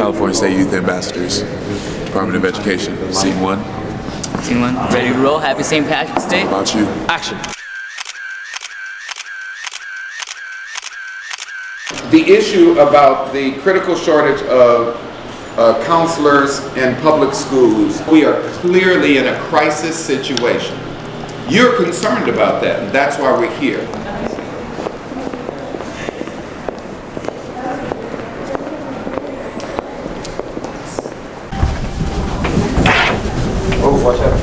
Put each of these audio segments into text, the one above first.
California State Youth Ambassadors, Department of Education. Scene one. Scene one. Ready to roll. Happy St. Patrick's Day. How about you? Action. The issue about the critical shortage of counselors in public schools, we are clearly in a crisis situation. You're concerned about that, and that's why we're here. Oh, watch out.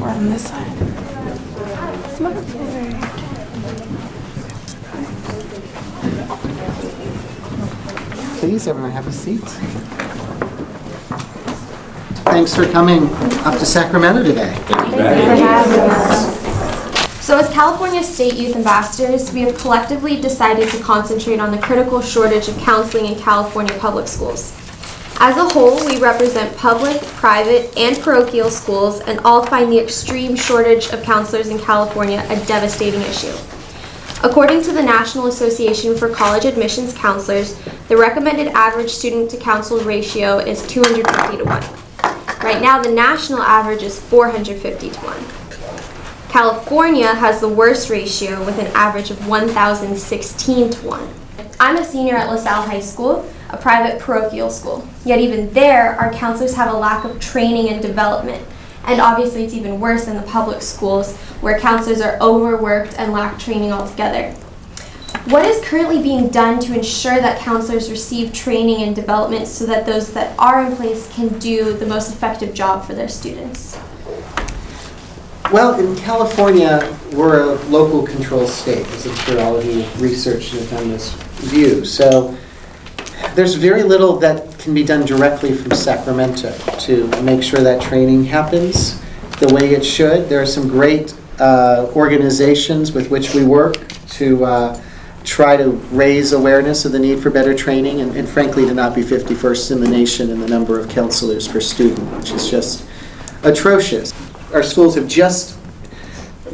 On this side. Please, everyone have a seat. Thanks for coming up to Sacramento today. So as California State Youth Ambassadors, we have collectively decided to concentrate on the critical shortage of counseling in California public schools. As a whole, we represent public, private, and parochial schools, and all find the extreme shortage of counselors in California a devastating issue. According to the National Association for College Admissions Counselors, the recommended average student-to-counsel ratio is 250 to 1. Right now, the national average is 450 to 1. California has the worst ratio with an average of 1,016 to 1. I'm a senior at LaSalle High School, a private parochial school. Yet even there, our counselors have a lack of training and development. And obviously it's even worse in the public schools, where counselors are overworked and lack training altogether. What is currently being done to ensure that counselors receive training and development so that those that are in place can do the most effective job for their students? Well, in California, we're a local control state, as I'm sure all of you researched and have done this view. So there's very little that can be done directly from Sacramento to make sure that training happens the way it should. There are some great organizations with which we work to try to raise awareness of the need for better training and frankly to not be 51st in the nation in the number of counselors per student, which is just atrocious. Our schools have just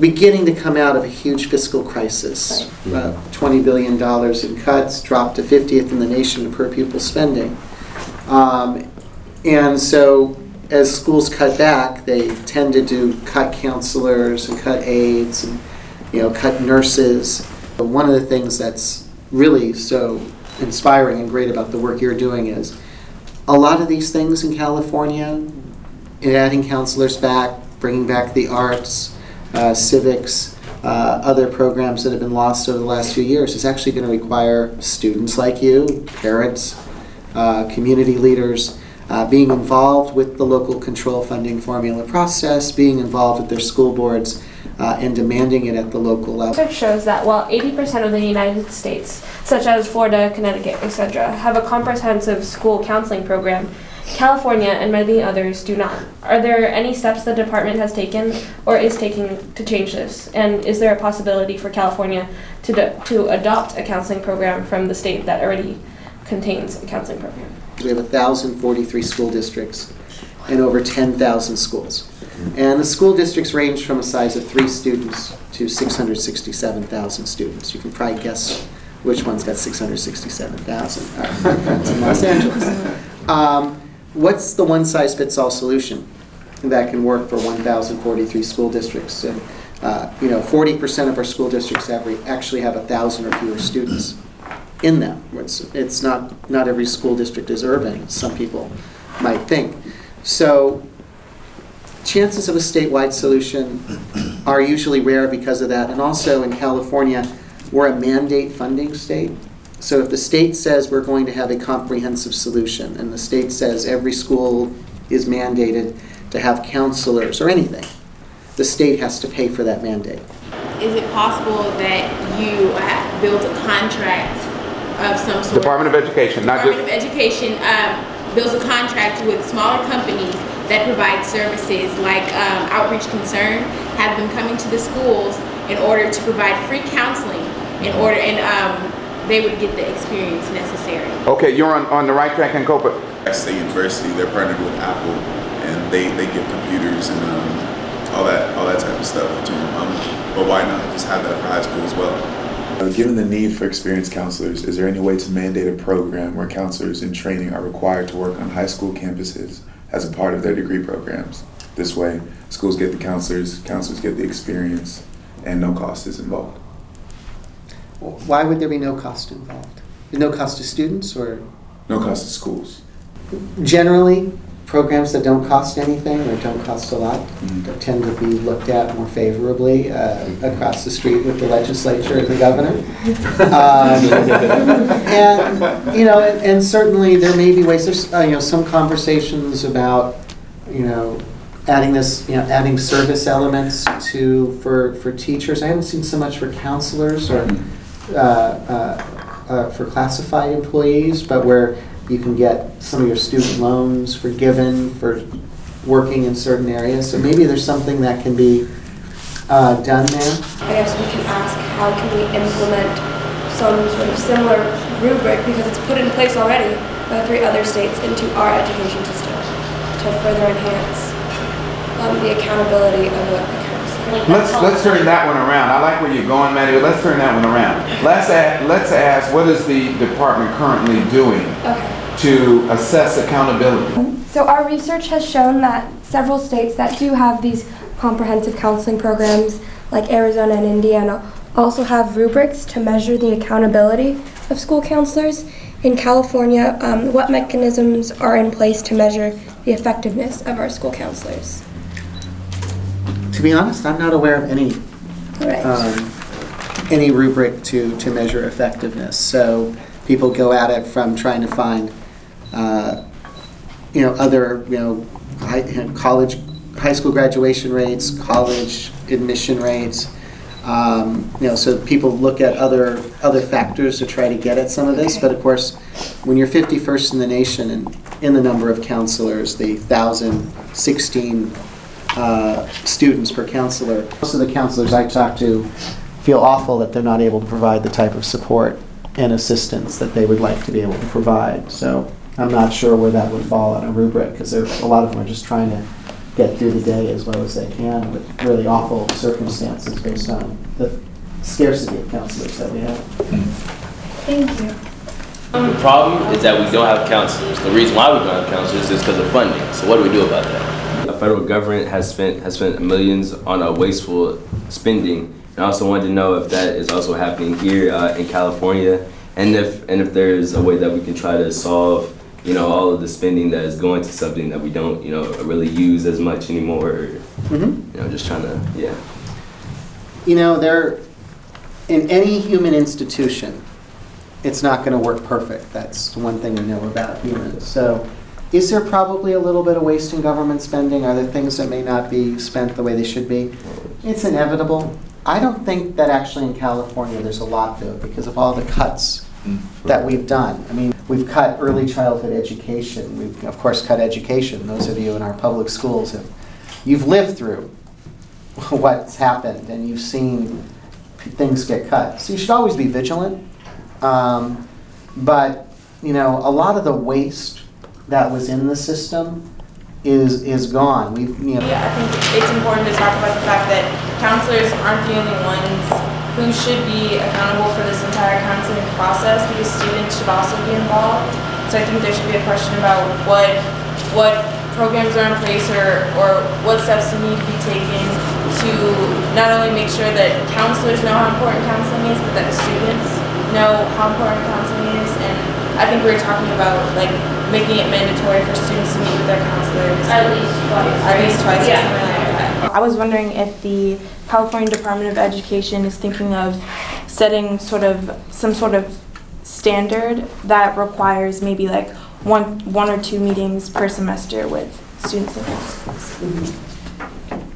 beginning to come out of a huge fiscal crisis. $20 billion in cuts, dropped to 50th in the nation in per pupil spending. And so as schools cut back, they tend to cut counselors and cut aides and cut nurses. But one of the things that's really so inspiring and great about the work you're doing is a lot of these things in California, adding counselors back, bringing back the arts, civics, other programs that have been lost over the last few years is actually going to require students like you, parents, community leaders, being involved with the local control funding formula process, being involved with their school boards, and demanding it at the local level. Research shows that while 80% of the United States, such as Florida, Connecticut, etc., have a comprehensive school counseling program, California and many others do not. Are there any steps the department has taken or is taking to change this? And is there a possibility for California to adopt a counseling program from the state that already contains a counseling program? We have 1,043 school districts and over 10,000 schools. And the school districts range from a size of 3 students to 667,000 students. You can probably guess which one's got 667,000. Our friends in Los Angeles. What's the one-size-fits-all solution that can work for 1,043 school districts? And 40% of our school districts actually have 1,000 or fewer students in them. It's not every school district is urban, as some people might think. So chances of a statewide solution are usually rare because of that. And also in California, we're a mandate funding state. So if the state says we're going to have a comprehensive solution, and the state says every school is mandated to have counselors or anything, the state has to pay for that mandate. Is it possible that you build a contract of some sort? Department of Education, not Department of Education builds a contract with smaller companies that provide services like Outreach Concern, have them coming to the schools in order to provide free counseling they would get the experience necessary. Okay, you're on the right track in Copa. State University, they're partnered with Apple, and they give computers and all that type of stuff to them. But why not just have that for high school as well? Given the need for experienced counselors, is there any way to mandate a program where counselors in training are required to work on high school campuses as a part of their degree programs? This way, schools get the counselors get the experience, and no cost is involved. Why would there be no cost involved? No cost to students, or? No cost to schools. Generally, programs that don't cost anything or don't cost a lot tend to be looked at more favorably across the street with the legislature and the governor. And certainly there may be ways. There's some conversations about adding service elements for teachers. I haven't seen so much for counselors or for classified employees, but where you can get some of your student loans forgiven for working in certain areas. So maybe there's something that can be done there. I guess we can ask, how can we implement some sort of similar rubric, because it's put in place already by 3 other states, into our education system to further enhance the accountability of a counselor. Let's turn that one around. I like where you're going, Maddie. Let's turn that one around. Let's ask, what is the department currently doing to assess accountability? So our research has shown that several states that do have these comprehensive counseling programs, like Arizona and Indiana, also have rubrics to measure the accountability of school counselors. In California, what mechanisms are in place to measure the effectiveness of our school counselors? To be honest, I'm not aware of any rubric to measure effectiveness. So people go at it from trying to find, other, high school graduation rates, college admission rates. So people look at other factors to try to get at some of this. But of course, when you're 51st in the nation and in the number of counselors, the 1,016 students per counselor, most of the counselors I talk to feel awful that they're not able to provide the type of support and assistance that they would like to be able to provide. So I'm not sure where that would fall on a rubric, because a lot of them are just trying to get through the day as well as they can with really awful circumstances based on the scarcity of counselors that we have. Thank you. The problem is that we don't have counselors. The reason why we don't have counselors is because of funding. So what do we do about that? The federal government has spent millions on a wasteful spending. And I also wanted to know if that is also happening here in California, and if there's a way that we can try to solve all of the spending that is going to something that we don't really use as much anymore. Just trying to There, in any human institution, it's not going to work perfect. That's one thing we know about humans. So is there probably a little bit of waste in government spending? Are there things that may not be spent the way they should be? It's inevitable. I don't think that actually in California there's a lot, though, because of all the cuts that we've done. I mean, we've cut early childhood education. We've, of course, cut education. Those of you in our public schools, you've lived through what's happened, and you've seen things get cut. So you should always be vigilant. But, a lot of the waste that was in the system is gone. I think it's important to talk about the fact that counselors aren't the only ones who should be accountable for this entire counseling process, because students should also be involved. So I think there should be a question about what programs are in place or what steps need to be taken to not only make sure that counselors know how important counseling is, but that students know how important counseling is. And I think we're talking about making it mandatory for students to meet with their counselors at least twice or something like that. I was wondering if the California Department of Education is thinking of setting some sort of standard that requires maybe one or two meetings per semester with students in schools.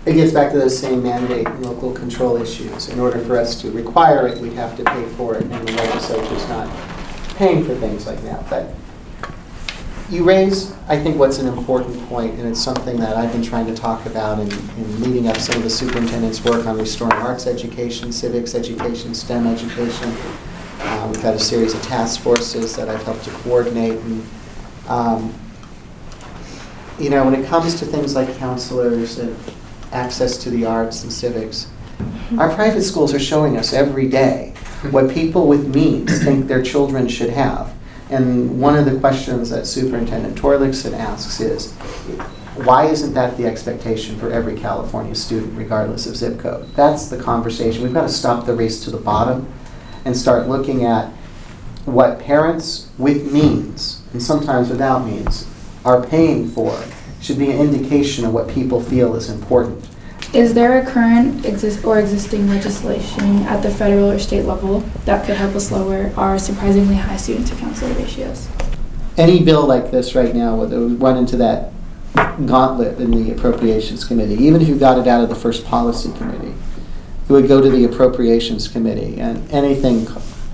It gets back to those same mandate and local control issues. In order for us to require it, we'd have to pay for it, and the legislature's not paying for things like that. But you raise, I think, what's an important point, and it's something that I've been trying to talk about in leading up some of the superintendent's work on restoring arts education, civics education, STEM education. We've had a series of task forces that I've helped to coordinate. And you know, when it comes to things like counselors and access to the arts and civics, our private schools are showing us every day what people with means think their children should have. And one of the questions that Superintendent Torlakson asks is, why isn't that the expectation for every California student, regardless of zip code? That's the conversation. We've got to stop the race to the bottom and start looking at what parents with means, and sometimes without means, are paying for. Should be an indication of what people feel is important. Is there a current existing legislation at the federal or state level that could help us lower our surprisingly high student-to-counselor ratios? Any bill like this right now would run into that gauntlet in the Appropriations Committee. Even if you got it out of the First Policy Committee, it would go to the Appropriations Committee. And anything,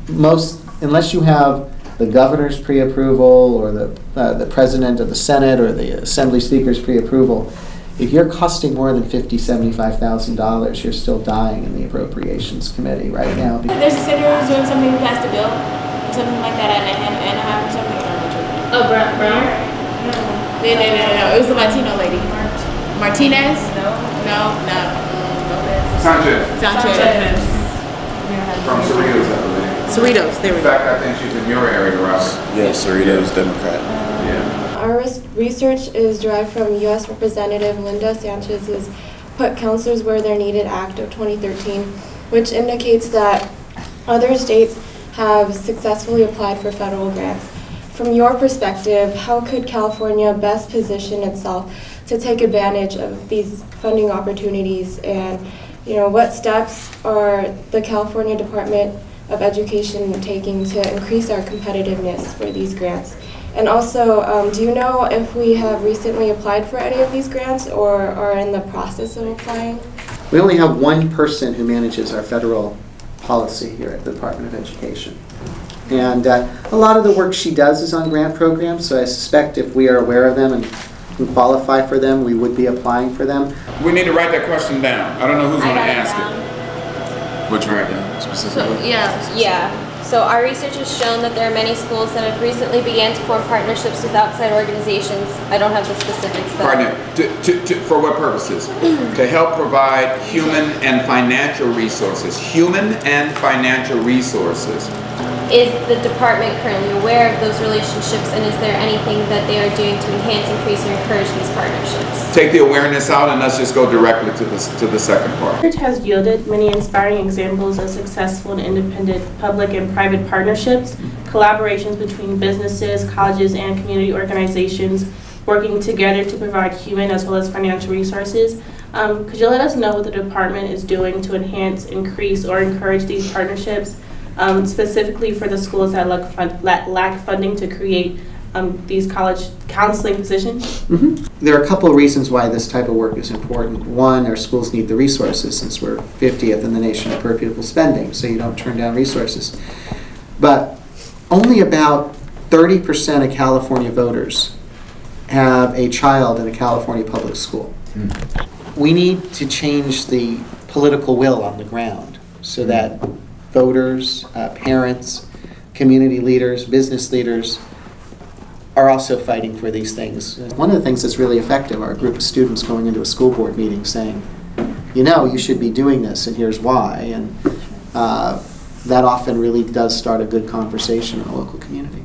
unless you have the governor's pre-approval or the president of the Senate or the Assembly Speaker's pre-approval, if you're costing more than $50,000, $75,000, you're still dying in the Appropriations Committee right now. There's a senator who's doing something who passed a bill or something like that at Anaheim or something. Oh, Brown? No. It was a Latino lady. Martinez? No. Sanchez. From Cerritos, I believe. Cerritos, there we In go. fact, I think she's in your area, Ross. Yes, Cerritos, Democrat. Yeah. Our research is derived from U.S. Representative Linda Sanchez's Put Counselors Where They're Needed Act of 2013, which indicates that other states have successfully applied for federal grants. From your perspective, how could California best position itself to take advantage of these funding opportunities, and what steps are the California Department of Education taking to increase our competitiveness for these grants? And also, do you know if we have recently applied for any of these grants or are in the process of applying? We only have one person who manages our federal policy here at the Department of Education. And a lot of the work she does is on grant programs, so I suspect if we are aware of them and can qualify for them, we would be applying for them. We need to write that question down. I don't know who's going to ask it. Which right now, specifically? So our research has shown that there are many schools that have recently began to form partnerships with outside organizations. I don't have the specifics though. Pardon, for what purposes? To help provide human and financial resources. Human and financial resources. Is the department currently aware of those relationships, and is there anything that they are doing to enhance, increase, or encourage these partnerships? Take the awareness out and let's just go directly to the second part. Research has yielded many inspiring examples of successful and independent public and private partnerships, collaborations between businesses, colleges, and community organizations working together to provide human as well as financial resources. Could you let us know what the department is doing to enhance, increase, or encourage these partnerships, specifically for the schools that lack funding to create these college counseling positions? There are a couple of reasons why this type of work is important. One, our schools need the resources since we're 50th in the nation of per pupil spending, so you don't turn down resources. But only about 30% of California voters have a child in a California public school. We need to change the political will on the ground so that voters, parents, community leaders, business leaders are also fighting for these things. One of the things that's really effective are a group of students going into a school board meeting saying, you should be doing this and here's why. And that often really does start a good conversation in a local community.